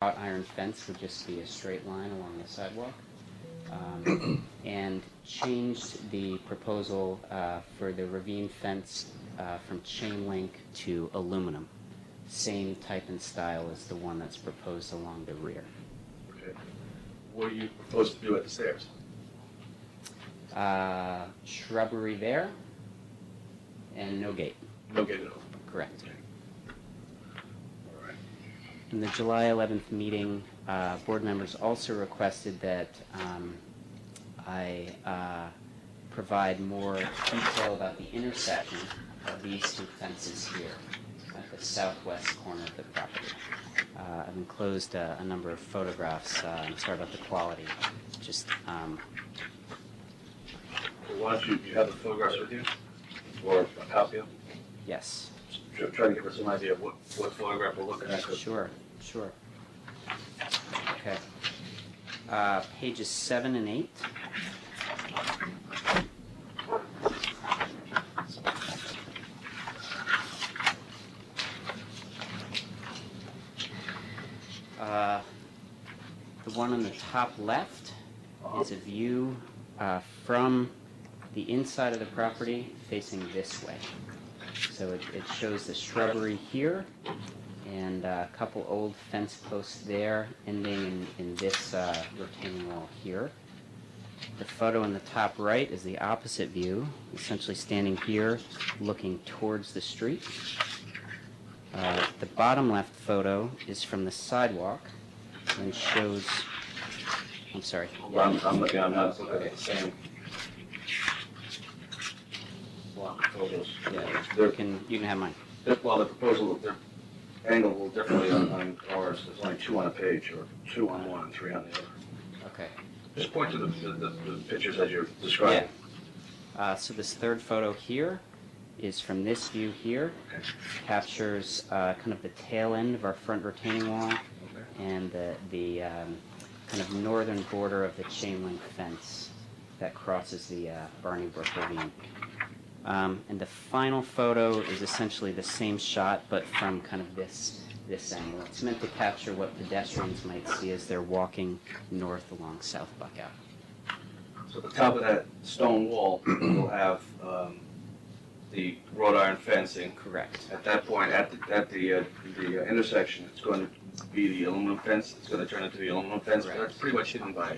wrought iron fence would just be a straight line along the sidewalk, and changed the proposal for the ravine fence from chain link to aluminum. Same type and style as the one that's proposed along the rear. Okay. What do you propose to do at the stairs? Shrubbery there, and no gate. No gate at all? Correct. Okay. All right. In the July 11th meeting, board members also requested that I provide more detail about the intersection of these two fences here at the southwest corner of the property. I've enclosed a number of photographs. I'm sorry about the quality. Just Why don't you have the photographs with you, or a copy of them? yes. Try to give us an idea of what photograph we're looking at. Sure. Okay. Pages 7 and 8. The one on the top left is a view from the inside of the property facing this way. So it shows the shrubbery here and a couple old fence posts there ending in this retaining wall here. The photo in the top right is the opposite view, essentially standing here looking towards the street. The bottom left photo is from the sidewalk and shows, I'm sorry. I'm looking at the same block of photos. Yeah, They're, you can have mine. well, the proposal, they're angled a little differently on ours. There's only 2 on a page, or 2 on one and 3 on the other. Okay. Just point to the pictures as you're describing. Yeah. So this third photo here is from this view here. Okay. Captures kind of the tail end of our front retaining wall and the kind of northern border of the chain link fence that crosses the Barney Brook Ravine. And the final photo is essentially the same shot, but from kind of this angle. It's meant to capture what pedestrians might see as they're walking north along South Buckout. So the top of that stone wall will have the wrought iron fencing. Correct. At that point, at the intersection, it's going to be the aluminum fence. It's going to turn into the aluminum fence. Correct. But that's pretty much hidden by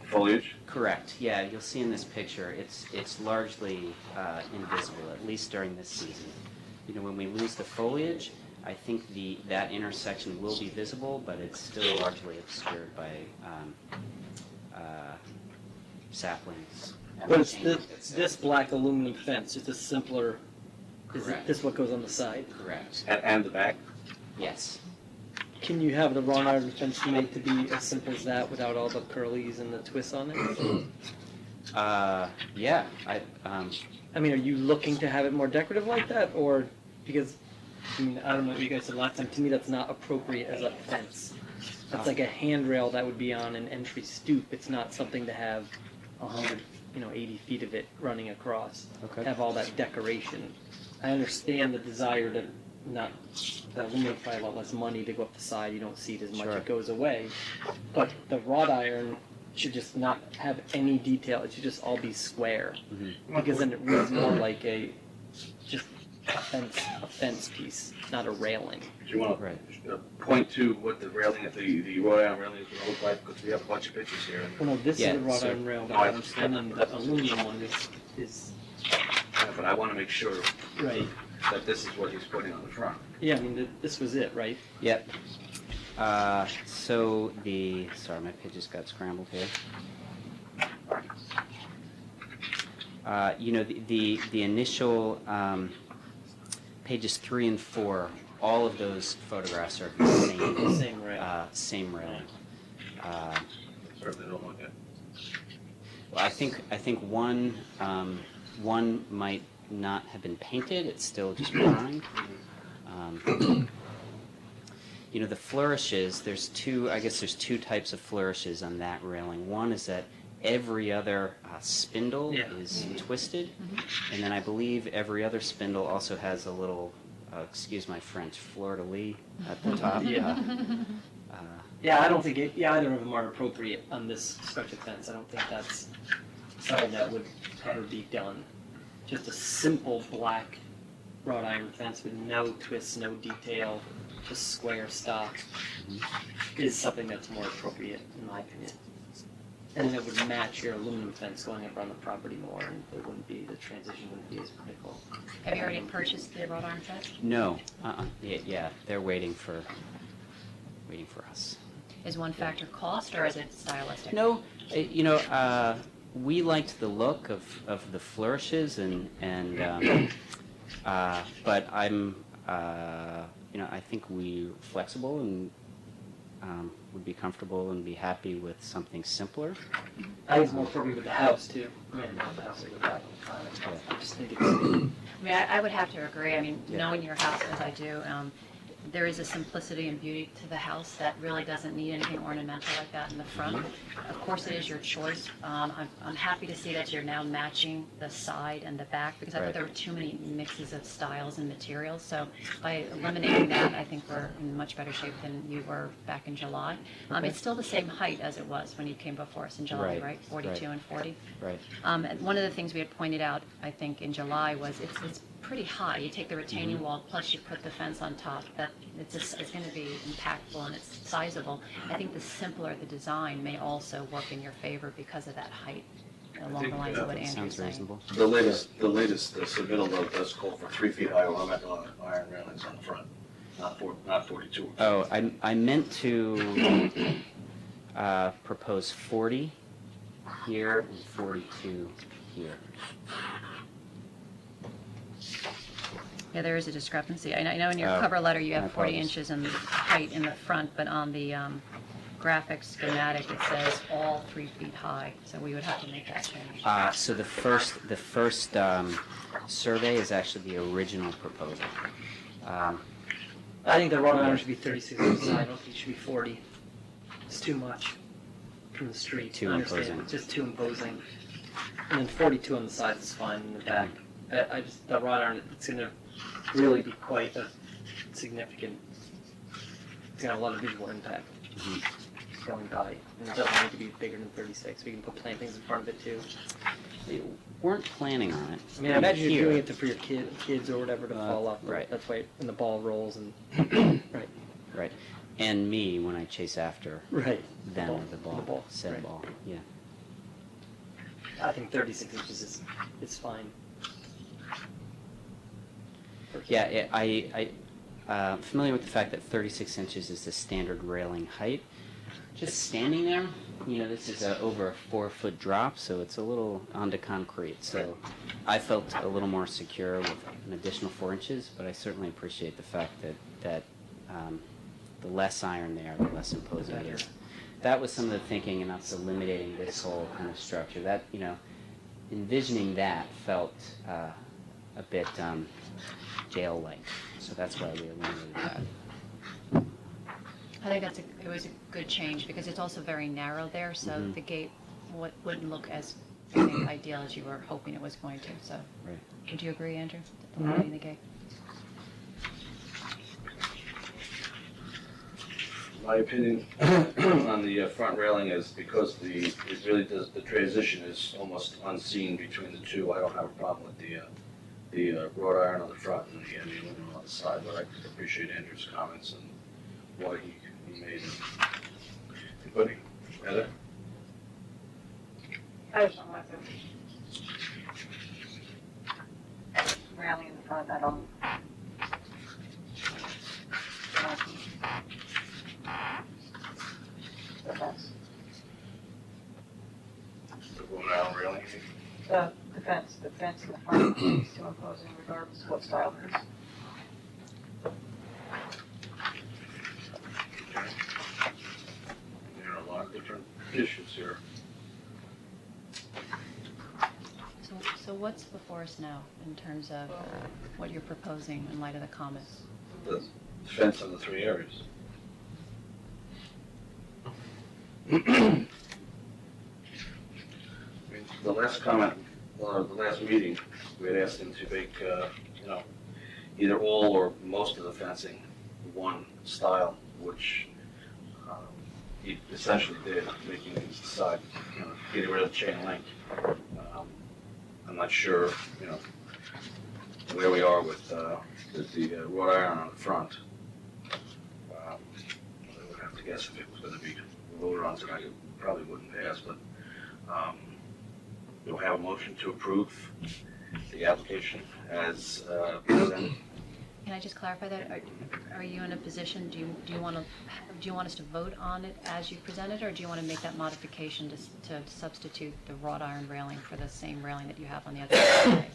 foliage. Correct. Yeah, you'll see in this picture, it's largely invisible, at least during this season. You know, when we lose the foliage, I think that intersection will be visible, but it's still largely obscured by saplings. But it's this black aluminum fence, it's a simpler, is Correct. this what goes on the side? Correct. And the back. Yes. Can you have the wrought iron fence made to be as simple as that without all the curlies and the twists on it? Yeah. I mean, are you looking to have it more decorative like that, or because, I mean, I don't know what you guys said last time, to me that's not appropriate as a fence. That's like a handrail that would be on an entry stoop. It's not something to have 80 feet of it running across. Okay. Have all that decoration. I understand the desire to not, the aluminum probably a lot less money to go up the side. You don't see it as much. Sure. It goes away. But the wrought iron should just not have any detail. It should just all be square. Mm-hmm. Because then it reads more like just a fence piece, not a railing. Do you want to Right. point to what the railing, the wrought iron railing is going to look like? Because we have a bunch of pictures here. Well, no, this Yeah, is a wrought so- iron rail, but No, I I understand then the aluminum one is Yeah, but I want to make sure right. that this is what he's putting on the front. Yeah, I mean, this was it, right? Yep. So sorry, my pages got scrambled here. The initial pages 3 and 4, all of those photographs are the same. Same rail. Same railing. Certainly don't look at. Well, I think one might not have been painted. It's still just drawing. The flourishes. There's two types of flourishes on that railing. One is that every other spindle is twisted, and then I believe every other spindle also has a little, excuse my French, fleur-de-lis at the top. Yeah, I don't think either of them are appropriate on this stretch of fence. I don't think that's something that would ever be done. Just a simple black wrought iron fence with no twists, no detail, just square stock is something that's more appropriate, in my opinion. And then it would match your aluminum fence going up around the property more, and it wouldn't be, the transition wouldn't be as critical. Have you already purchased the wrought iron fence? No, yeah, they're waiting for us. Is one factor cost, or is it stylistic? No, we liked the look of the flourishes but I'm, I think we're flexible and would be comfortable and be happy with something simpler. I think it's more appropriate with the house, too. Yeah, not the house with that. I just think it's... I mean, I would have to agree. I mean, Yeah. knowing your house as I do, there is a simplicity and beauty to the house that really doesn't need anything ornamental like that in the front. Of course, it is your choice. I'm happy to see that you're now matching the side and the back, because I thought Right. there were too many mixes of styles and materials. So by eliminating that, I think we're in much better shape than you were back in July. Okay. It's still the same height as it was when you came before us in July, Right, right? 42 right. and 40. Right. And one of the things we had pointed out, I think, in July was it's pretty high. You take the retaining wall, plus you put the fence on top, that it's going to be impactful and it's sizable. I think the simpler the design may also work in your favor because of that height, along the lines of what Andrew's Sounds saying. reasonable. The latest submittal though does call for 3 feet high ornamental iron railings on the front, not 42. Oh, I meant to propose 40 here and 42 here. Yeah, there is a discrepancy. I know in your Oh, cover letter you my have 40 apologies. inches in height in the front, but on the graphic schematic it says all 3 feet high, so we would have to make that change. So the first survey is actually the original proposal. I think the wrought iron should be 36 inches. I don't think it should be 40. It's too much from the street. Too I understand. imposing. It's just too imposing. And then 42 on the sides is fine in the back. The wrought iron, it's going to really be quite a significant, it's going to have a lot of visual impact going by. And it doesn't need to be bigger than 36. We can put plantings in front of it too. We weren't planning on it. I mean, I imagine Here. you're doing it for your kids or whatever to fall off. right. That's why when the ball rolls and, right. Right. And me when I chase after Right. them ball, with the ball, the ball, said right. ball. Yeah. I think 36 inches is fine. Yeah, I'm familiar with the fact that 36 inches is the standard railing height. Just standing there, this is over a 4-foot drop, so it's a little onto concrete. So I felt a little more secure with an additional 4 inches, but I certainly appreciate the fact that the less iron there, the less imposing it is. That was some of the thinking, and that's eliminating this whole kind of structure. That, envisioning that felt a bit jail-like, so that's why we eliminated that. I think it was a good change because it's also very narrow there, so the gate wouldn't look as ideal as you were hoping it was going to. So, Right. would you agree, Andrew? Eliminating the gate. My opinion on the front railing is because the transition is almost unseen between the two. I don't have a problem with the wrought iron on the front and the aluminum on the side, but I appreciate Andrew's comments and what he made. Anybody? Heather? I just don't like the railing in the front, I don't. The fence, The wrought iron railing? the fence in the front is too imposing regardless of what style it is. There are a lot of different issues here. So what's before us now in terms of what you're proposing in light of the comments? The fence on the 3 areas. I mean, the last comment, or the last meeting, we had asked him to make, either all or most of the fencing one style, which he essentially did, making these side, getting rid of the chain link. I'm not sure, where we are with the wrought iron on the front. I would have to guess if it was gonna be voted on tonight, it probably wouldn't pass, but, we'll have a motion to approve the application as presented. Can I just clarify that? Are you in a position, do you want us to vote on it as you presented, or do you want to make that modification to substitute the wrought iron railing for the same railing that you have on the other side?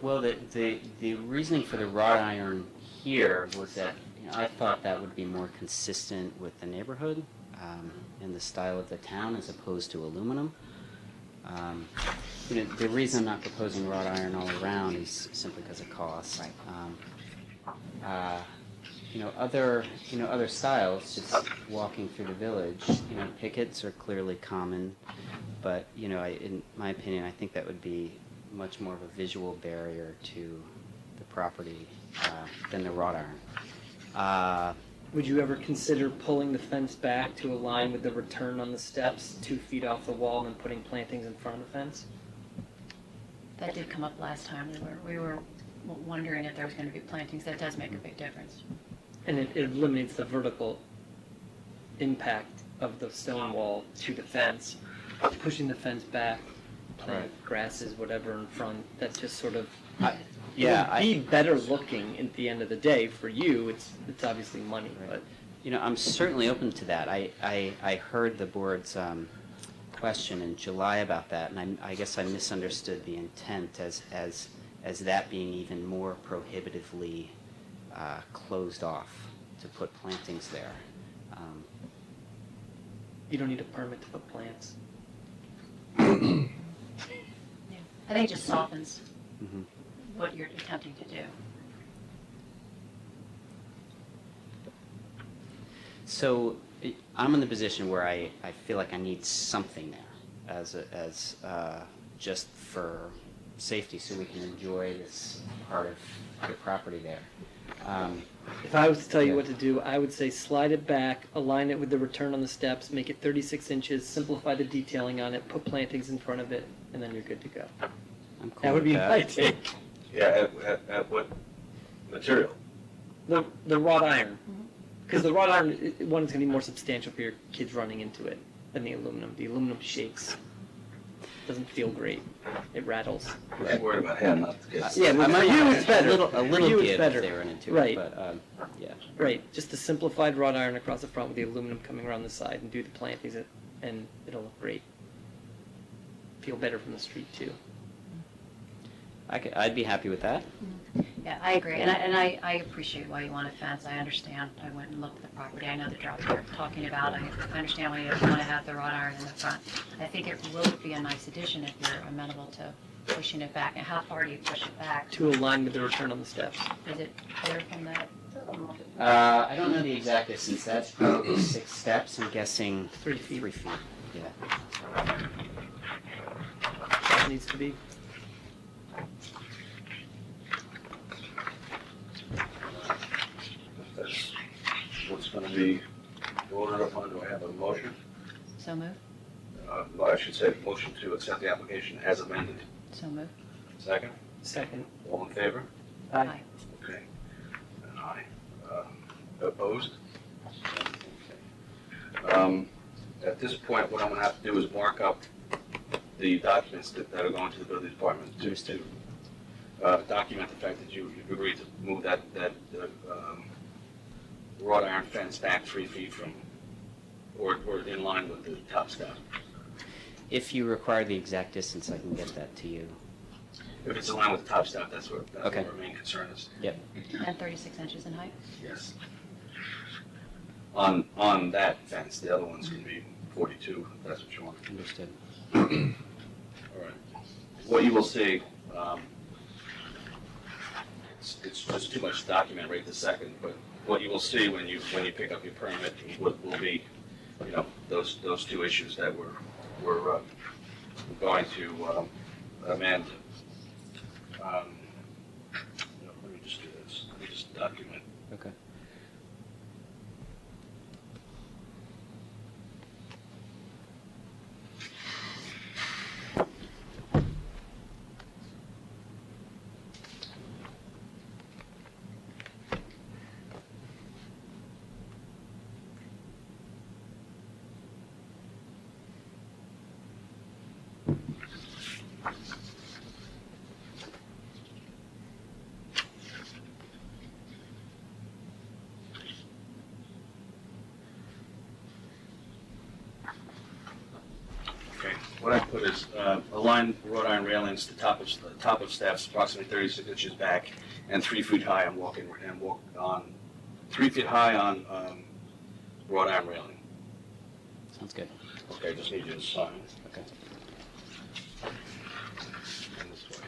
Well, the reasoning for the wrought iron here was that I thought that would be more consistent with the neighborhood and the style of the town as opposed to aluminum. The reason I'm not proposing wrought iron all around is simply because of cost. Right. Other styles, just walking through the village, pickets are clearly common, but, in my opinion, I think that would be much more of a visual barrier to the property than the wrought iron. Would you ever consider pulling the fence back to align with the return on the steps, 2 feet off the wall, and then putting plantings in front of the fence? That did come up last time. We were wondering if there was going to be plantings. That does make a big difference. And it eliminates the vertical impact of the stone wall to the fence. Pushing the fence back, plant grasses, whatever in front, that just sort of be better looking at the end of the day for you. It's obviously money, but I'm certainly open to that. I heard the board's question in July about that, and I guess I misunderstood the intent as that being even more prohibitively closed off to put plantings there. you don't need a permit to put plants. Yeah. I think it just softens Mhm. what you're attempting to do. So I'm in the position where I feel like I need something there as just for safety, so we can enjoy this part of the property there. If I was to tell you Yeah. what to do, I would say slide it back, align it with the return on the steps, make it 36 inches, simplify the detailing on it, put plantings in front of it, and then you're good to go. I'm cool That would with be my take. Yeah, at what material? The wrought iron. Because the wrought iron, one, is going to be more substantial for your kids running into it than the aluminum. The aluminum shakes. Doesn't feel great. It rattles. I'm worried about him, not the kids. Yeah, well, for you it's better. A little For you it's give better. if they run into Right. it, but yeah. Right, just a simplified wrought iron across the front with the aluminum coming around the side, and do the plantings, and it'll look great. Feel better from the street too. I'd be happy with that. Yeah, I agree, and I appreciate why you want a fence. I understand. I went and looked at the property. I know the job you're talking about. I understand why you want to have the wrought iron in the front. I think it will be a nice addition if you're amenable to pushing it back. And how far do you push it back? To align with the return on the steps. Is it clear from that? I don't know the exact distance. That's probably 6 steps. I'm guessing 3 feet. 3 feet. Yeah. That needs to be. That's what's going to be voted upon. Do I have a motion? So move. Well, I should say motion to accept the application as amended. So move. Second? Second. All in favor? Aye. Okay. And aye. Opposed? Okay. At this point, what I'm gonna have to do is mark up the documents that are going to the building department to document the fact that you've agreed to move that wrought iron fence back 3 feet from, or in line with the top step. If you require the exact distance, I can get that to you. If it's in line with the top step, that's what Okay. our main concern is. Yep. And 36 inches in height? Yes. On that fence, the other ones can be 42, if that's what you want. Understood. All right. What you will see, it's just too much to document right this second, but what you will see when you pick up your permit will be, those two issues that we're going to amend. Let me just do this. Let me just document. Okay. what I put is, align wrought iron railings, the top of steps approximately 36 inches back and 3 feet high on 3 feet high on, wrought iron railing. Sounds good. Okay, just need you to sign. Okay. And this way.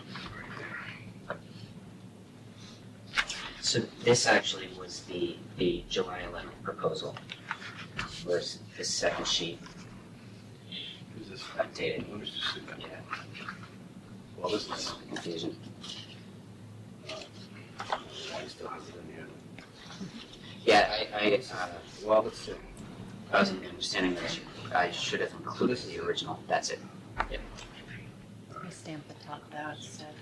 So this actually was the July 11th proposal, whereas the second sheet Is this, updated. let me just see that. Yeah, Well, this is, confusion. I still have it in here. Yeah, Well, let's see. I was understanding that I should have included the original. That's it. We stamp the top there instead.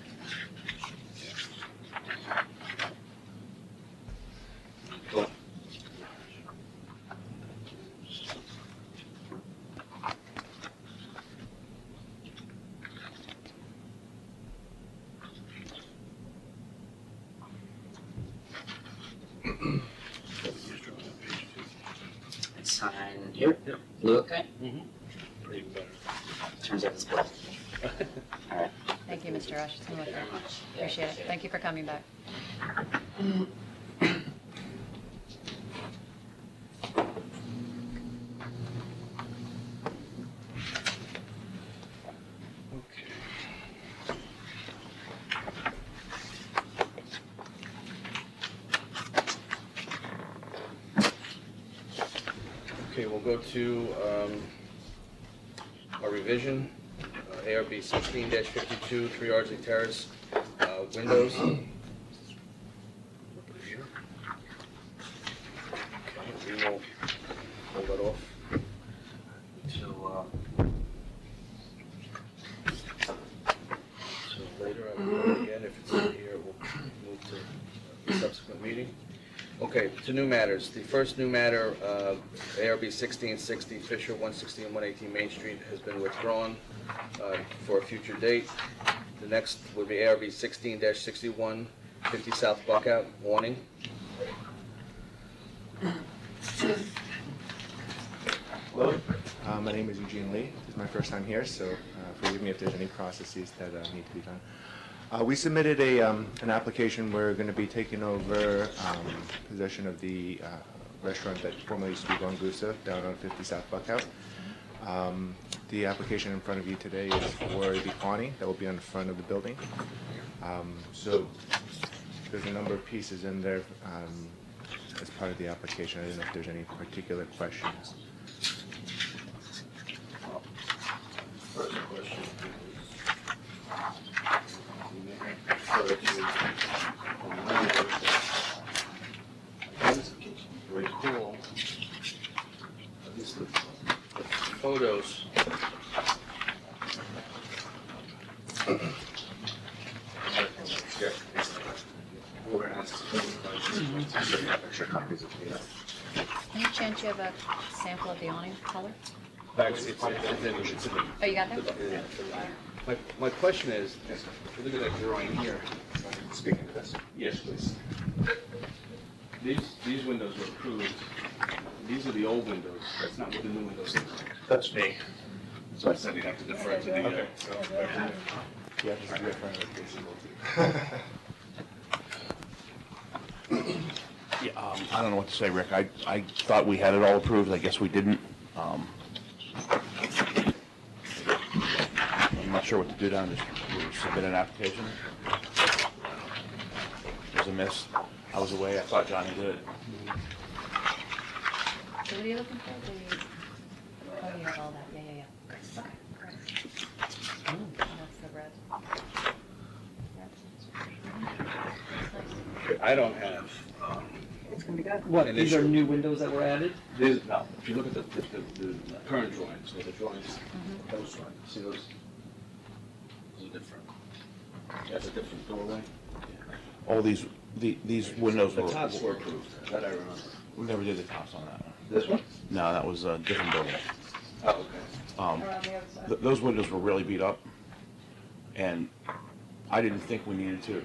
Cool. It's signed here. Yep. Blue, okay? Pretty better. Turns out it's blue. All right. Thank you, Mr. Rush. It's been Thank you wonderful. very much. Yeah, Appreciate it. Thank you for coming back. Okay. Okay, we'll go to our revision, ARB 16-52, 3 Ardsley Terrace, windows. Okay, we will hold that off until later. I will go again, if it's not here, we'll move to a subsequent meeting. Okay, to new matters. The first new matter, ARB 1660 Fisher, 160 and 118 Main Street, has been withdrawn for a future date. The next would be ARB 16-61 50 South Buckout, warning. Hello, my name is Eugene Lee. This is my first time here, so forgive me if there's any processes that need to be done. We submitted an application. We're going to be taking over possession of the restaurant that formerly used to be Gongusa down on 50 South Buckout. The application in front of you today is for the awning that will be on the front of the building. So there's a number of pieces in there as part of the application. I don't know if there's any particular questions. First question very cool. These the photos. Extra copies of the Any chance you have a sample of the awning color? It's in the. Oh, you got that? My question is, if you look at that drawing here. Speaking to this. Yes, please. These windows were approved. These are the old windows. That's not what the new windows look like. That's me. So I said you have to defer to the. Okay. Yeah, this is good for Yeah, I don't know what to say, Rick. I thought we had it all approved. I guess we didn't. I'm not sure what to do down. Just submit an application. It was a miss. I was away. I thought Johnny did it. So what are you looking for? Oh, you have all that. Yeah, yeah, yeah. Okay, great. Oh, that's the red. That's nice. I don't have, It's gonna be good. What, An these are issue. new windows that were added? no, if you look at the current drawings, or the drawings, those drawings, see those? Those are different. That's a different doorway. All these windows The were. tops were approved, that I remember. We never did the tops on that. This one? No, that was a different building. Oh, okay. Around the other side. Those windows were really beat up, and I didn't think we needed to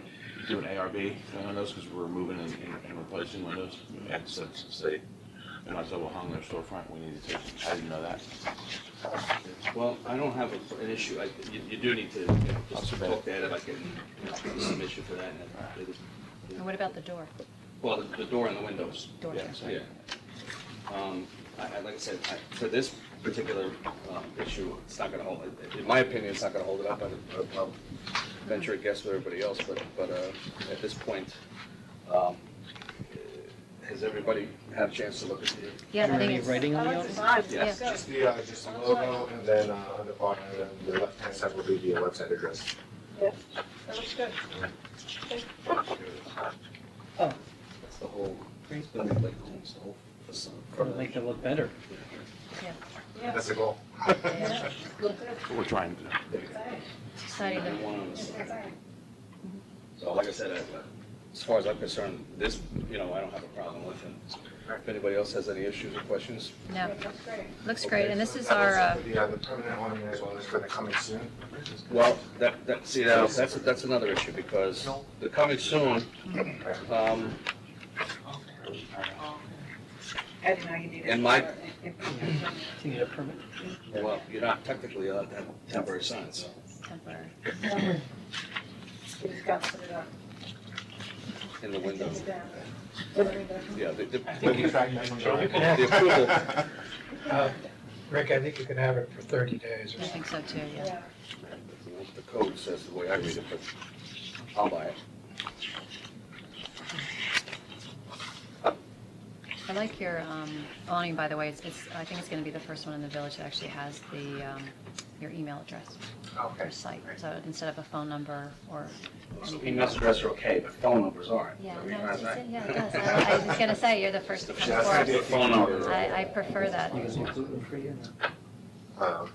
do an ARB on those because we were moving and replacing windows. We had to say, They might as well hung their storefront, we need to take, I didn't know that. Well, I don't have an issue, you do need to, just talk to Ed about getting some issue for that. And what about the door? Well, the door and the windows. Door, Yeah, sorry. Yeah. Like I said, for this particular issue, it's not gonna hold, in my opinion, it's not gonna hold it up. I'll venture a guess with everybody else, but at this point, has everybody had a chance to look at the? Yeah, Is there I think any it's, writing on the I like outside? the size. Yes. That's Just the logo, and then on the bottom, the left-hand side will be the website address. good. That looks good. Oh, That's the whole, it's gonna be like almost the whole facade. it'll make it look better. Yeah. That's the goal. Yeah. That's what we're trying to do. it's exciting And to, one on the side. So like I said, as far as I'm concerned, this, I don't have a problem with it. If anybody else has any issues or questions? no, That's great. looks great, and this is That was our, for the permanent one as well as for the coming soon. Well, that's another issue, because the coming soon, Eddie, now you need it. In my- Do you need a permit? well, you're not technically allowed to have temporary signs. temporary. You just got to put it up. In the window. Take it down. Put it in. Yeah, The approval, Rick, I think you can have it for 30 days or I something. think so too, yeah. Yeah. the code says the way I read it, but I'll buy it. I like your awning, by the way, I think it's gonna be the first one in the village that actually has your email address, Okay. your site, so instead of a phone number or So anything. email address are okay, but phone numbers aren't. Yeah, Is that what you're no, trying to say? yeah, it does. I was gonna say, you're the first to come Yeah, that's gonna be forward. a Phone number. I prefer that. You guys want gluten free or no?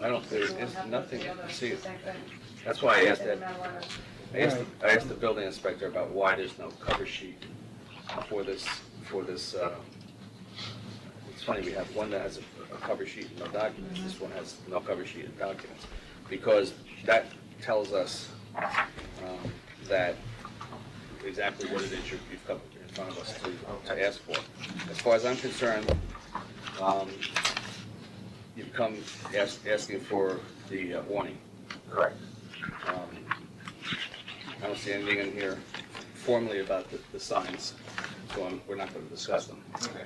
I don't, there's nothing, see, Same thing. that's why I asked that. Doesn't matter what I asked the building inspector about why there's no cover sheet for this, it's funny, we have one that has a cover sheet and no documents, this one has no cover sheet and documents. Because that tells us, that exactly what it is you've come in front of us to ask for. As far as I'm concerned, you've come asking for the warning. Correct. I don't see anything in here formally about the signs, so we're not going to discuss them. Okay.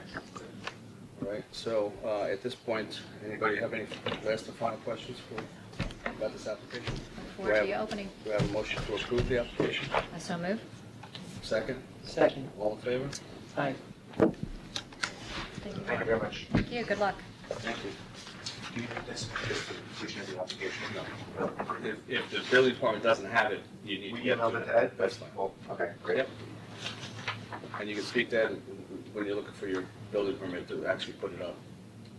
All right, so at this point, anybody have any last or final questions about this application? Look forward to your opening. Do I have a motion to approve the application? I so move. Second? Second. All in favor? Aye. Thank Thank you very much. Thank you, good luck. Thank you. Do you need this, just the completion of the application? If the building department doesn't have it, you need. We emailed it to Ed? That's fine. Well, okay, great. Yep. And you can speak to Ed when you're looking for your building permit to actually put it up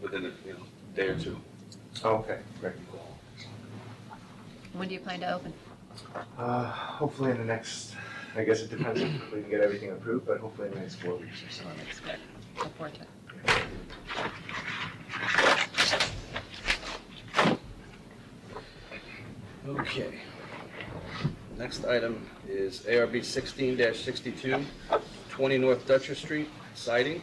within a day or two. Oh, okay, great. When do you plan to open? Hopefully in the next, I guess it depends if we can get everything approved, but hopefully in the next 4 weeks or so. Look forward to it. Okay. Next item is ARB 16-62, 20 North Dutcher Street, siding.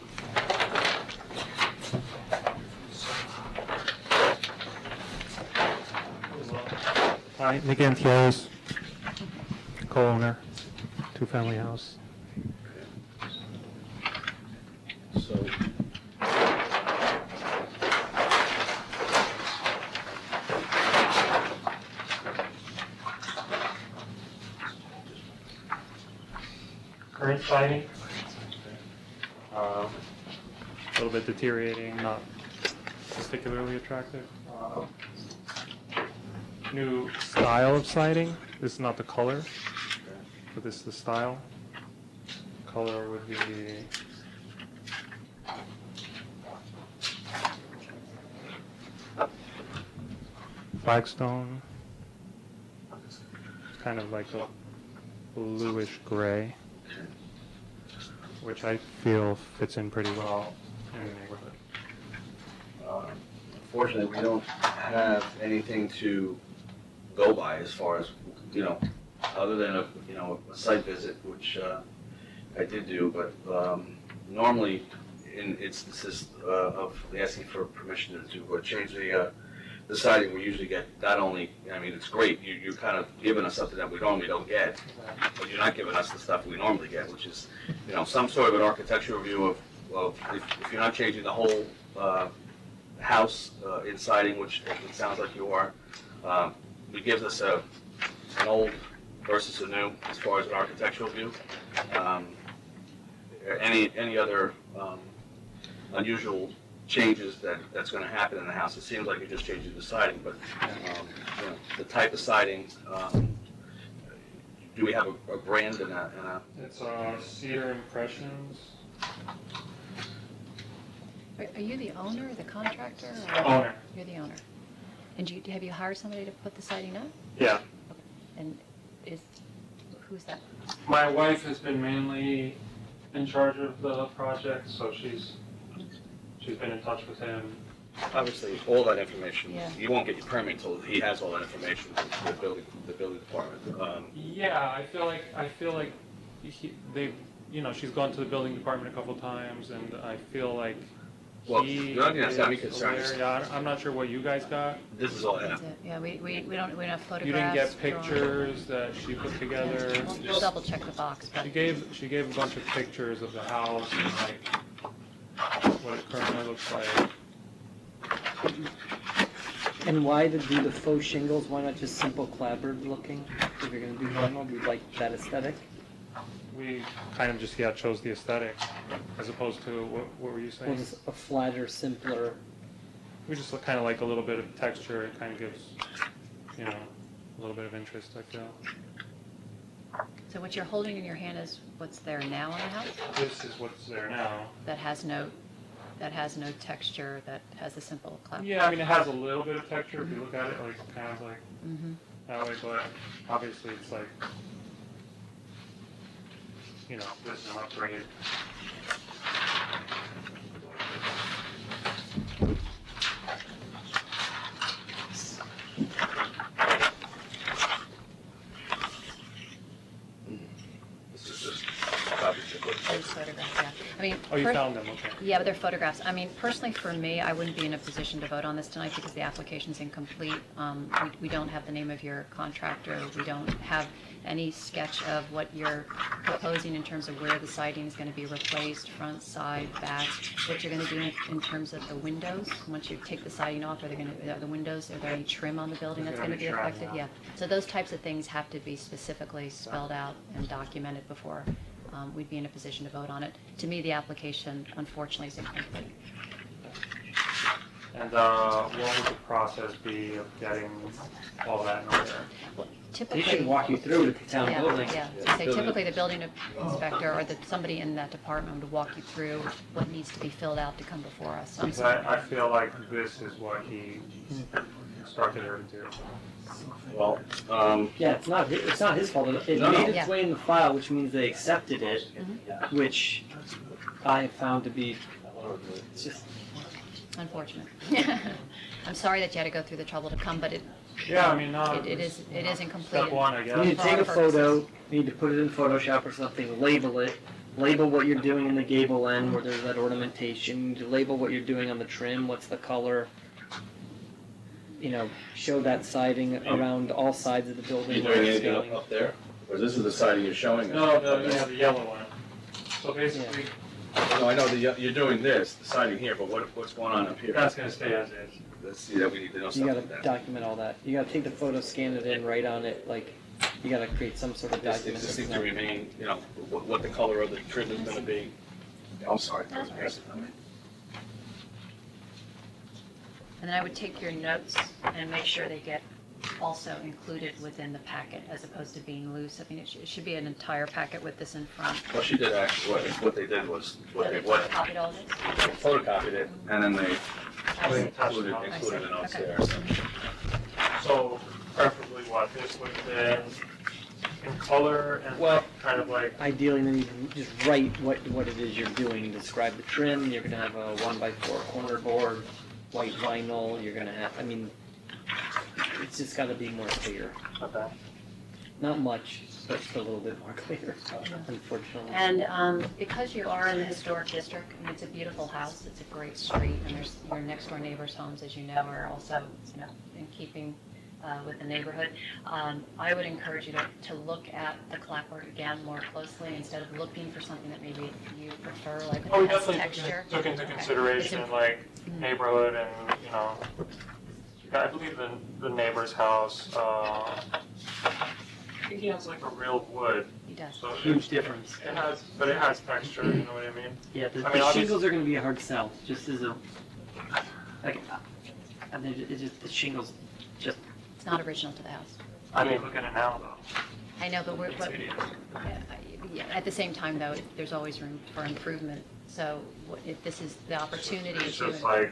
Hi, Nick Antio's co-owner, two-family house. So, Current siding, a little bit deteriorating, not particularly attractive. New style of siding, this is not the color, but this is the style. Color would be flagstone. It's kind of like a bluish gray, which I feel fits in pretty well in the neighborhood. unfortunately, we don't have anything to go by as far as, other than a site visit, which I did do, but normally in instances of asking for permission to change the siding, we usually get not only, I mean, it's great, you're kind of giving us something that we normally don't get, but you're not giving us the stuff we normally get, which is, some sort of an architectural view of if you're not changing the whole house in siding, which it sounds like you are, it gives us an old versus a new as far as an architectural view. Any other unusual changes that's going to happen in the house? It seems like you're just changing the siding, but the type of siding. Do we have a brand and a? It's Cedar Impressions. Are you the owner, the contractor? Or Owner. You're the owner. And have you hired somebody to put the siding up? Yeah. And who's that? My wife has been mainly in charge of the project, so she's been in touch with him. Obviously, all that information. Yeah. You won't get your permit until he has all that information from the building department. Yeah, I feel like she's gone to the building department a couple times, and I feel like Well, he the only thing that's got me is concerned is- aware. Yeah, I'm not sure what you guys got. This is all I have. That's it. Yeah, we don't have photographs. You didn't get drawings. pictures that she put together. We'll double check the box, but She gave a bunch of pictures of the house and like what it currently looks like. And why to do the faux shingles? Why not just simple clapboard looking? If you're gonna do vinyl, we like that aesthetic. We kind of just chose the aesthetic as opposed to what were you Or saying? just a flatter, simpler. We just kind of like a little bit of texture. It kind of gives a little bit of interest, I feel. so what you're holding in your hand is what's there now in the house? This is what's there now. That has no texture, that has a simple clap. Yeah, I mean, it has a little bit of texture if you look at it, like kind of like Mm-hmm. that way, but obviously it's like, this is an upgrade. This is just copies of it. Those photographs, yeah. I mean, Oh, you found them, okay. yeah, but they're photographs. I mean, personally, for me, I wouldn't be in a position to vote on this tonight because the application's incomplete. We don't have the name of your contractor. We don't have any sketch of what you're proposing in terms of where the siding is going to be replaced, front, side, back, what you're going to do in terms of the windows. Once you take the siding off, are the windows, are there any trim on the building that's going to be affected? Yeah. So those types of things have to be specifically spelled out and documented before we'd be in a position to vote on it. To me, the application, unfortunately, is incomplete. And what would the process be of getting all that in order? Well, They typically, should walk you through the town yeah, building. yeah. So say typically the building inspector or somebody in that department would walk you through what needs to be filled out to come before us. Because I feel like this is what he started her to do. Well, Yeah, it's not his fault. It No, no. made its Yeah. way in the file, which means they accepted it, which I have found to be just. Unfortunate. I'm sorry that you had to go through the trouble to come, but it Yeah, I mean, no. it is incomplete. Step one, I You need guess. to take a For our photo, purposes. you need to put it in Photoshop or something, label it, label what you're doing in the gable end where there's that ornamentation, you need to label what you're doing on the trim, what's the color. Show that siding around all sides of the are building. you where doing it's anything going. up there? Or this is the siding you're showing us? No, the yellow one. So basically, No, I know you're doing this, the siding here, but what's going on up here? that's gonna stay as is. Let's see that we need to know You something gotta like that. document all that. You gotta take the photo, scan it in, write on it, you gotta create some sort of This document. this needs that's to not- remain, what the color of the trim is gonna be. I'm sorry. And then I would take your notes and make sure they get also included within the packet as opposed to being loose. I mean, it should be an entire packet with this in front. Well, she did actually, what they did was, what Copied all this? photocopied it, and then they I see. included I see. the notes Okay. there. So preferably what, this would have been in color and Well- kind of like, Ideally, then you can just write what it is you're doing, describe the trim, you're gonna have a 1x4 corner board, white vinyl, you're gonna have, it's just gotta be more clear. okay. Not much, So it's a little bit more clear, unfortunately. And because you are in the historic district, and it's a beautiful house, it's a great street, and there's your next door neighbors' homes, as you know, are also, in keeping with the neighborhood. I would encourage you to look at the clapboard again more closely instead of looking for something that maybe you prefer, like Oh, we it has definitely texture. took into Okay. consideration It's like neighborhood and, I believe the neighbor's house, I think he has like a real wood. He does. So Huge difference. but it has texture, you know what I mean? Yeah, the I mean, obviously- shingles are gonna be a hard sell, just as a, like, I mean, it's just, the shingles, just, It's not original to the house. I mean, look at it now though. I know, but It's hideous. yeah, at the same time, though, there's always room for improvement. So if this is the opportunity It's to, just like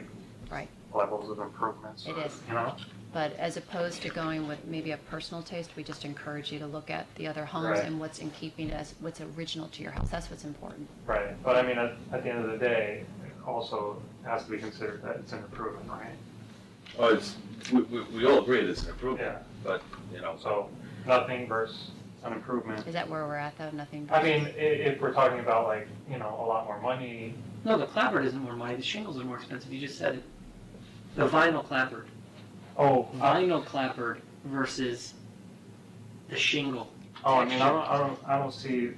right, levels of improvements. it is. You know? But as opposed to going with maybe a personal taste, we just encourage you to look at the other homes Right. and what's in keeping as what's original to your house. That's what's important. Right, but I mean, at the end of the day, it also has to be considered that it's an improvement, right? Oh, we all agree it's an improvement, Yeah, but, so nothing versus an improvement. Is that where we're at, though? Nothing. I mean, if we're talking about like, a lot more money, no, the clapboard isn't more money, the shingles are more expensive, you just said it. The vinyl clapboard, vinyl clapboard versus the shingle. I mean, I don't see,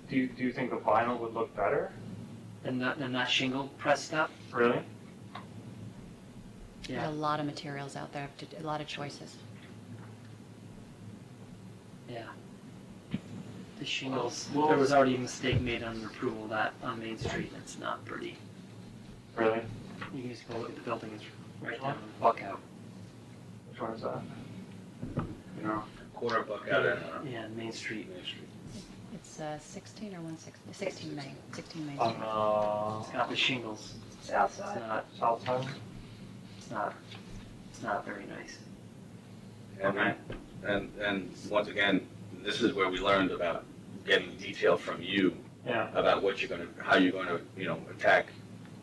do you think the vinyl would look better? And that shingle pressed up, Really? There's a lot of materials out there, a lot of choices. yeah. The shingles, Well- there was already a mistake made on approval of that on Main Street, it's not pretty. Really? You can just go look at the building, it's right Which down one? the buck out. Which one is that? You know? quarter buck out in Yeah, Main Street. Main Street. It's 16 or 160, 16 Main, 16 Main On, Street. It's got the shingles, South it's side. not, south side? it's not very nice. And once again, this is where we learned about getting detail from you Yeah. about how you're gonna, attack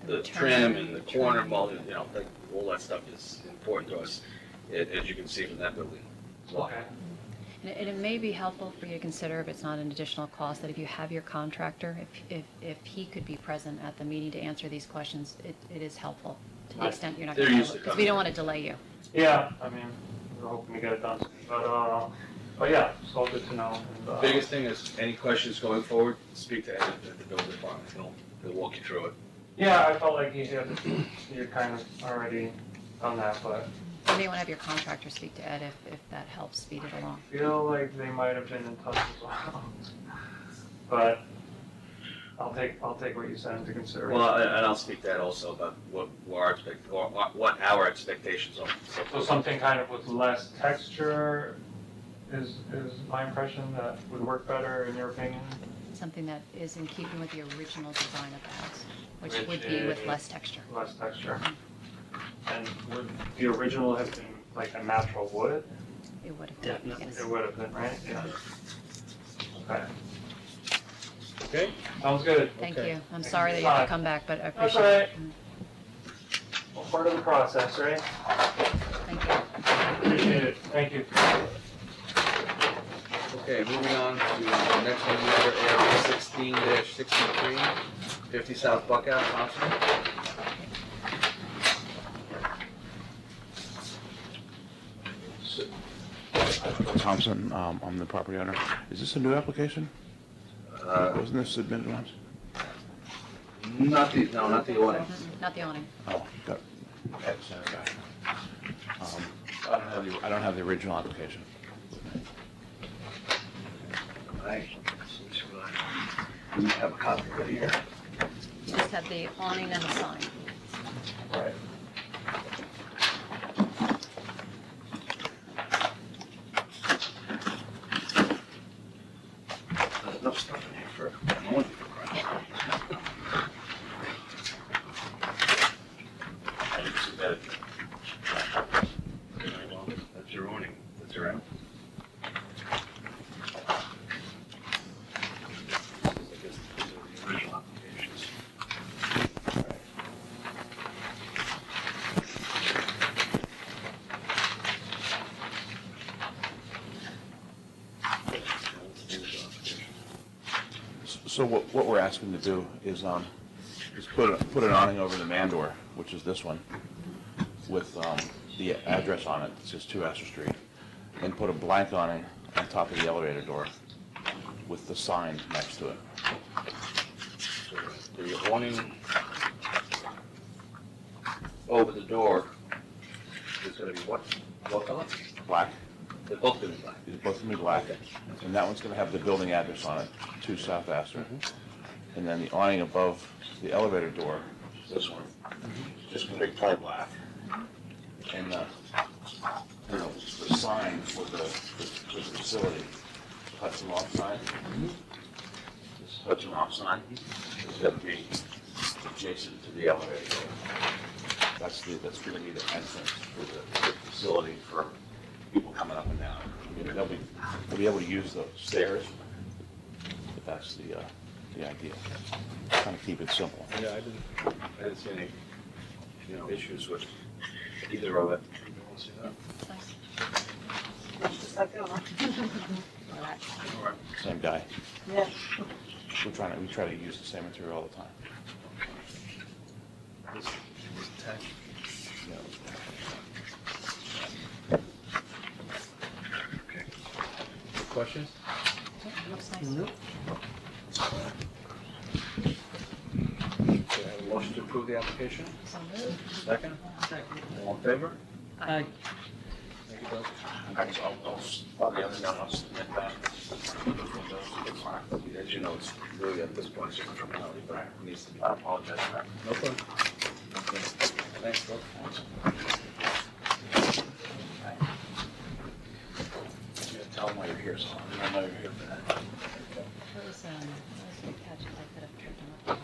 the trim and the corner molding, like, all that stuff is important to us, as you can see from that building. Okay. And it may be helpful for you to consider, if it's not an additional cost, that if you have your contractor, if he could be present at the meeting to answer these questions, it is helpful to the Right. extent you're not They're going to, used to because we don't want to delay you. Yeah, I mean, we're hoping to get it done soon, but yeah, it's all good to know. And, Biggest thing is, any questions going forward, speak to Ed at the building department, he'll walk you through it. Yeah, I felt like he had kind of already done that, but You may want to have your contractor speak to Ed if that helps speed it along. I feel like they might have been in touch as well. But I'll take what you said into consideration. Well, and I'll speak to Ed also about what our expectations are. So something kind of with less texture is my impression that would work better in your opinion? Something that is in keeping with the original design of the house, which would be with less texture. Less texture. And would the original have been like a natural wood? It would have. Definitely. Yes. It would have been, right? Yeah. Okay. Okay? Sounds good. Thank Okay. you. I'm sorry that you have to come back, but I That's appreciate it. Well, part of the process, right? Thank you. Appreciate it. Thank you. Okay, moving on to the next one, area 16-63, 50 South Buckout, Thompson. Thompson, I'm the property owner. Is this a new application? Wasn't this submitted once? Not the awning. Not the awning. Oh, got, okay. I don't have the original application. We have a copy of it here. You just have the awning and the sign. Right. There's enough stuff in here for an awning for crying out loud. I didn't submit it. Okay, well, that's your awning. That's your awning. I guess these are the original applications. So what we're asking to do is put an awning over the man door, which is this one, with the address on it. It says 2 Astor Street, and put a blank awning on top of the elevator door with the sign next to it. So the awning over the door is gonna be what color? Black. They're both gonna be black. These are both gonna be black, and that one's gonna have the building address on it, 2 South Astor. And then the awning above the elevator door, this one, just gonna be probably black. And the sign for the facility, Hudson Off sign. This Hudson Off sign is gonna be adjacent to the elevator door. That's gonna be the entrance for the facility for people coming up and down. You know, they'll be able to use the stairs, but that's the idea. Kind of keep it simple. Yeah, I didn't see any, issues with either of it. You wanna see that? Just like that one. Same guy. Yeah. We try to use the same material all the time. This attached. Okay. Any questions? Looks nice. Okay, I have a motion to approve the application. So moved. Second? All in favor? Aye. Thank you, Bill. I'll submit that. As you know, it's really at this point, it's a formality, but it needs to be. I apologize for that. No problem. Okay. Thanks, Bill. Tell them why you're here, so I know you're here for that. What was the catch if I could have turned them up?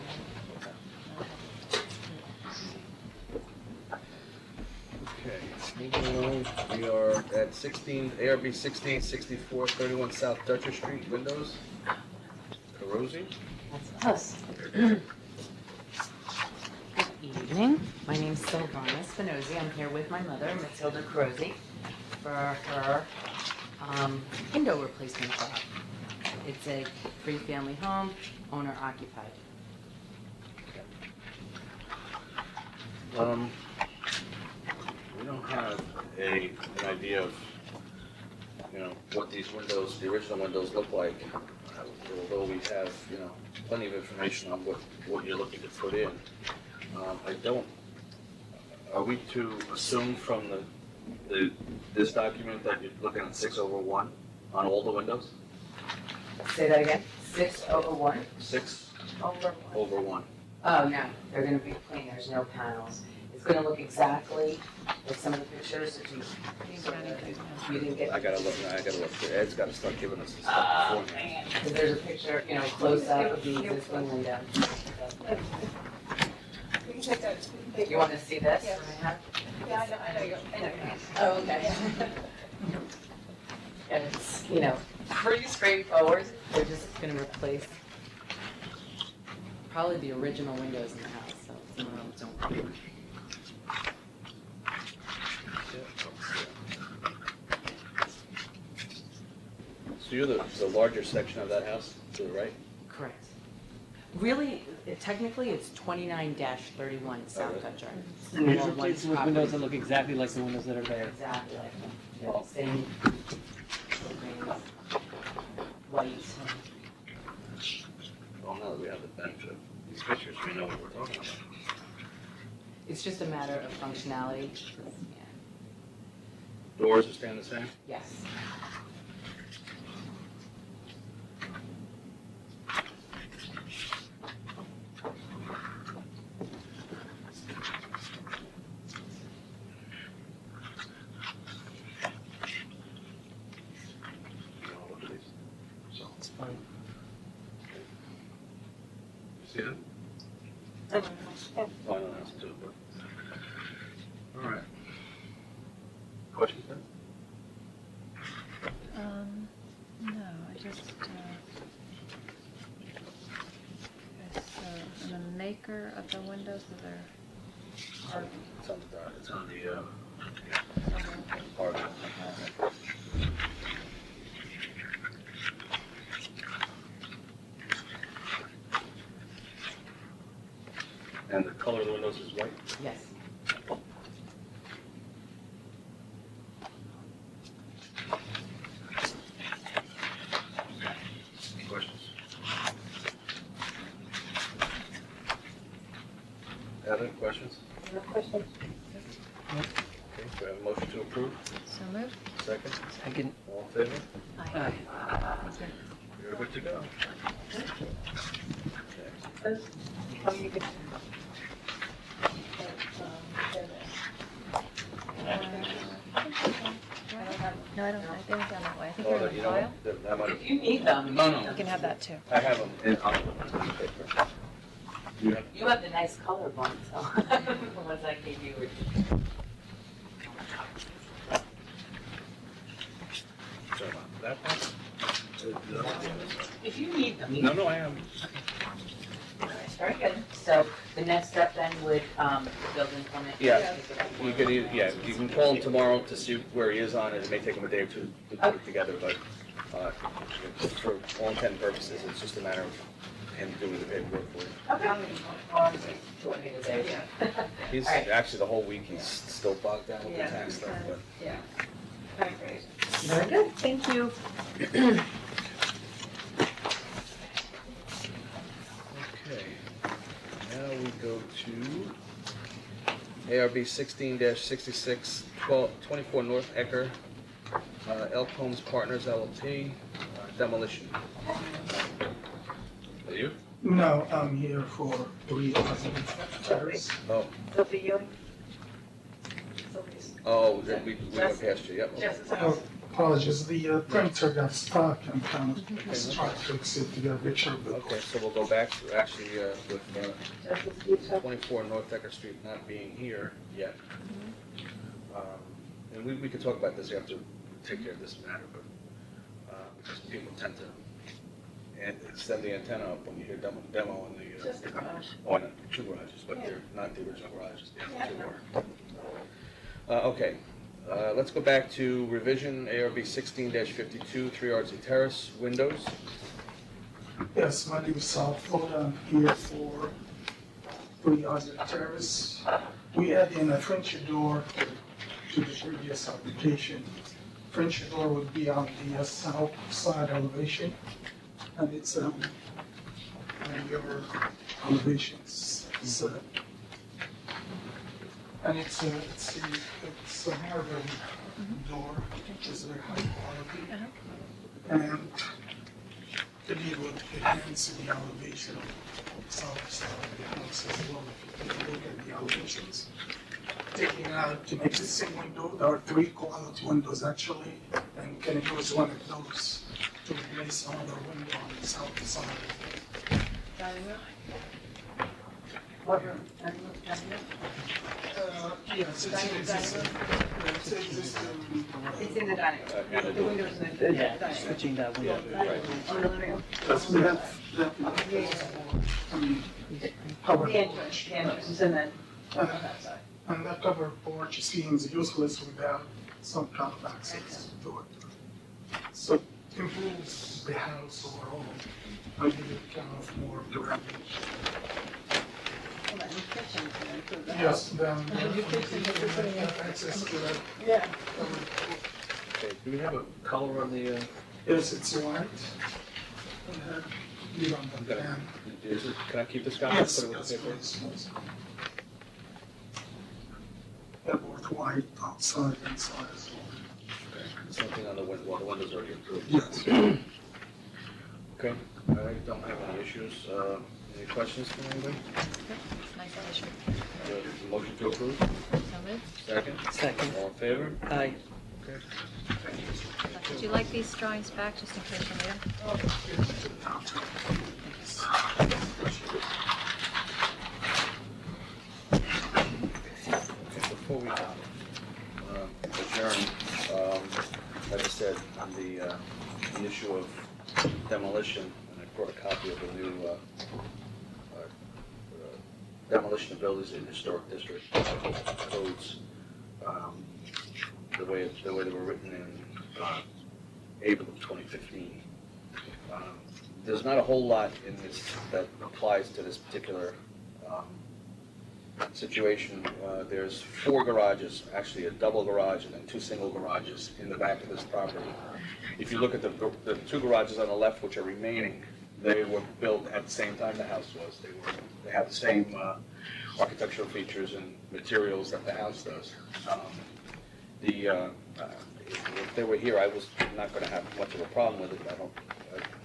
Okay, moving along, we are at 16, ARB 1664, 31 South Dutcher Street, windows. Carosi? That's us. Good evening. My name's Silvana Spinozzi. I'm here with my mother, Matilda Carosi, for her window replacement job. It's a three-family home, owner occupied. We don't have an idea of, what these windows, the original windows look like. Although we have, plenty of information on what you're looking to put in. Are we to assume from this document that you're looking at 6/1 on all the windows? Say that again? 6/1? 6/1. Oh, no, they're gonna be plain, there's no panels. It's gonna look exactly like some of the pictures that you didn't get. I gotta look. Ed's gotta start giving us the stuff Oh, beforehand. man. So there's a picture, close up of the existing window. We can take that. You wanna see this? Yeah. Yeah, I know you. Oh, okay. And it's, pretty straightforward. They're just gonna replace probably the original windows in the house, so some of them don't work. So you're the larger section of that house to the right? Correct. Really, technically, it's 29-31 South really? Dutcher. And you're All one replacing with property. windows that look exactly like the windows that are there. Exactly like them. Yeah, same. White. Well, now that we have the benefit of these pictures, we know what we're talking about. It's just a matter of functionality. Yeah. Doors are staying the same? Yes. Look at these. So, It's fine. see it? Oh, I don't have to do it, but. All right. Questions then? No, I just, and the maker of the windows, are there, It's on the, part of it. And the color of the windows is white? Yes. Questions? Heather, questions? No questions? Okay, do we have a motion to approve? So moved. Second? Second. All in favor? Aye. You're good to go. Oh, you could. No, I don't, they went down that way. I think Oh, they're in you the know file. what? That might have. If you need them. No, You can have that too. I have them in paper. You have? You have the nice color one, so the ones I gave you were. Sorry about that one? If you need them. you- No, I am. Very good. So the next step then would, building permit. Yeah. You can, you can call him tomorrow to see where he is on it. It may take him a day or two to put it together, but, for all intent and purposes, it's just a matter of him doing the paperwork for you. He's, All right. actually, the whole week, he's still bogged down with the tax stuff, but. Very good. Thank you. Okay, now we go to ARB 16-66, 24 North Ecker, Elk Homes Partners LLP, demolition. Are you? No, I'm here for 3 Terrace. Oh, Sophie Ewing? we went past you, yep. Jess's Oh, house. apologies, the printer got stuck and kind of just trying to fix it to get a picture of the. Okay, so we'll go back to, actually, with Jess's Beach House. 24 North Ecker Street not being here yet. And we could talk about this after we take care of this matter, but, because people tend to extend the antenna up when you hear demo in the, Just a garage. oh, no, 2 garages, but they're not the original garages, the other 2 are. Okay, let's go back to revision ARB 16-52, 3 Ardsley Terrace, windows. Yes, my name is Sal Ford, I'm here for 3 Terrace. We add in a French door to the previous application. French door would be on the south side elevation, and it's on your elevations. So, and it's a marble door, which is very high quality. And the need would enhance the elevation of the south side of the house as well, if you take a look at the elevations. Taking out to make the same window, there are 3 quality windows actually, and can use one of those to replace another window on the south side. Dining room? What room? Dining room, dining room? Yes, it's existing. It's existing. It's in the dining room. The windows in the Yeah, dining room. switching that window. On the living room. We have that, covered The entrance, the entrance, and then on porch. that side. And that covered porch seems useless without some kind of access to it. So it improves the house overall. I give it kind of more durability. Well, and the kitchen can improve the house. Yes, then And your kitchen is sitting in- have access to that Yeah. covered porch. Okay, do we have a color on the, Yes, it's white. You don't have Okay. that. can I keep this copy? Yes, Put it with the yes, paper? please, yes. Both white outside, inside as well. Okay, same thing on the window, well, the window's already approved. Yes. Okay, I don't have any issues. Any questions from anybody? Nice addition. Motion to approve? So moved. Second? Second. All in favor? Aye. Okay. Would you like these drawings back, just in case you need them? Okay, before we adjourn, like I said, on the issue of demolition, and I brought a copy of the new demolition of buildings in historic district codes, the way they were written in April of 2015. There's not a whole lot in this that applies to this particular situation. There's 4 garages, actually a double garage and then 2 single garages in the back of this property. If you look at the 2 garages on the left, which are remaining, they were built at the same time the house was. They have the same architectural features and materials that the house does. If they were here, I was not going to have much of a problem with it. I'd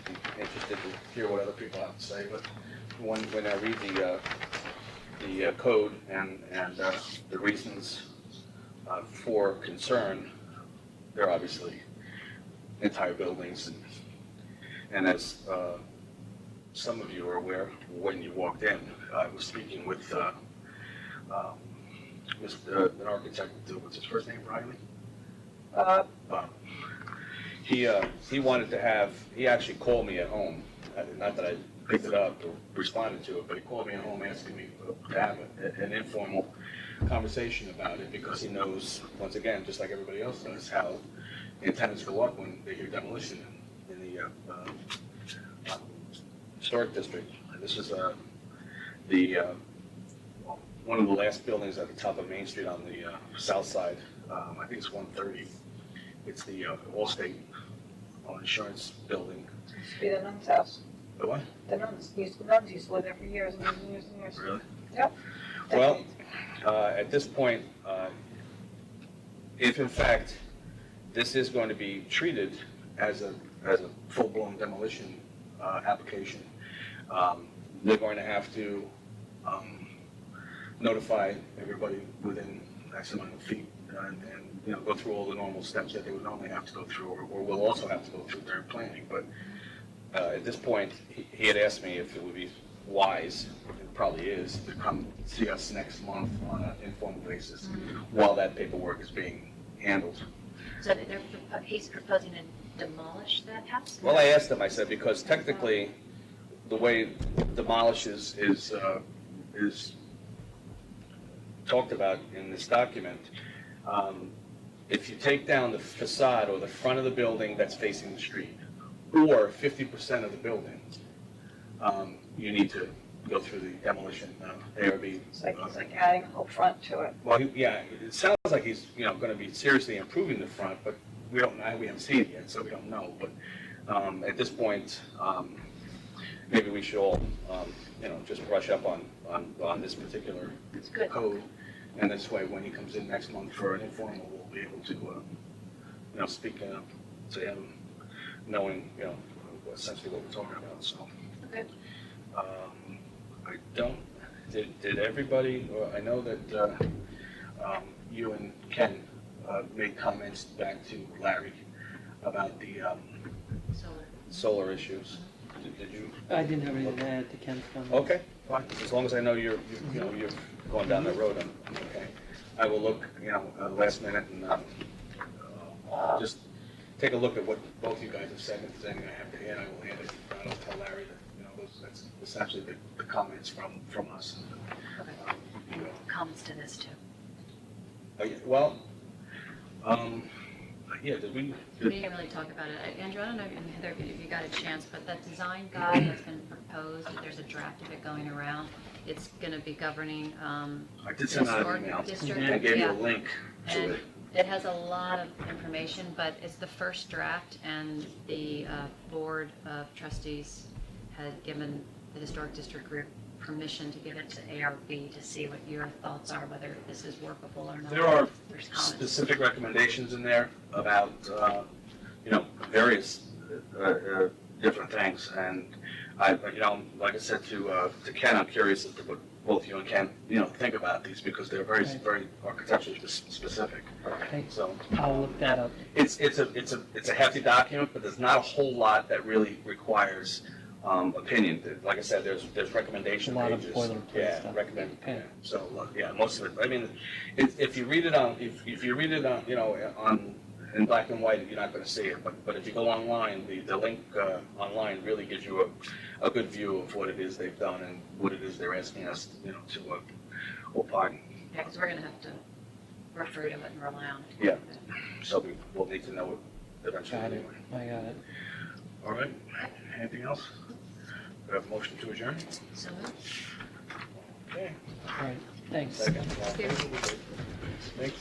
be interested to hear what other people have to say, but when I read the code and the reasons for concern, they're obviously entire buildings, and as some of you are aware, when you walked in, I was speaking with an architect. What's his first name? Riley. He wanted to have. He actually called me at home. Not that I picked it up or responded to it, but he called me at home asking me to have an informal conversation about it because he knows, once again, just like everybody else does, how antennas go up when they hear demolition in the historic district. This is one of the last buildings at the top of Main Street on the south side. I think it's 130. It's the Allstate insurance building. Used to be the nun's house. The what? The nuns used to live there for years and years and years and years. Really? Yep. Well, at this point, if in fact this is going to be treated as a full-blown demolition application, they're going to have to notify everybody within X amount of feet and go through all the normal steps that they would normally have to go through, or will also have to go through during planning. But at this point, he had asked me if it would be wise, it probably is, to come see us next month on an informal basis while that paperwork is being handled. So he's proposing to demolish that house? Well, I asked him, I said, because technically, the way demolish is talked about in this document, if you take down the facade or the front of the building that's facing the street, or 50% of the building, you need to go through the demolition ARB. It's like he's like adding a whole front to it. Well, yeah, it sounds like he's going to be seriously improving the front, but we haven't seen it yet, so we don't know. But at this point, maybe we should all just brush up on this particular code, and this way, when he comes in next month for an informal, we'll be able to speak to him, knowing essentially what we're talking about. So. Okay. I don't. Did everybody? I know that you and Ken made comments back to Larry about the solar issues. Did you? I didn't have anything to add to Ken's comment. Okay, fine. As long as I know you're going down that road, I'm okay. I will look, last minute and just take a look at what both you guys have said. If there's anything I have to add, I will add it. I'll tell Larry that that's essentially the comments from us. Okay. Comments to this too. Well, yeah, did we? We didn't really talk about it. Andrew, I don't know if you got a chance, but that design guide has been proposed. There's a draft of it going around. It's going to be governing I did send out an email. district. I gave you a link to And it. it has a lot of information, but it's the first draft, and the Board of Trustees had given the Historic District Group permission to give it to ARB to see what your thoughts are, whether this is workable or not. There are There's comments. specific recommendations in there about, various different things. And like I said to Ken, I'm curious as to what both you and Ken, think about these because they're very, very architecturally specific. Okay. So I'll look that up. it's a hefty document, but there's not a whole lot that really requires opinion. Like I said, there's recommendation A lot of pages. boilerplate stuff. Recommend. Okay. Yeah. So most of it. I mean, if you read it on, if you read it on, on in black and white, you're not going to see it. But if you go online, the link online really gives you a good view of what it is they've done and what it is they're asking us, to opine. Yeah, because we're going to have to refer to it and rely on it. Yeah. So we'll need to know it eventually. Got it. Anyway. I got it. All right. Anything else? Do I have a motion to adjourn? So moved. Okay. All right. Thanks. Thank you.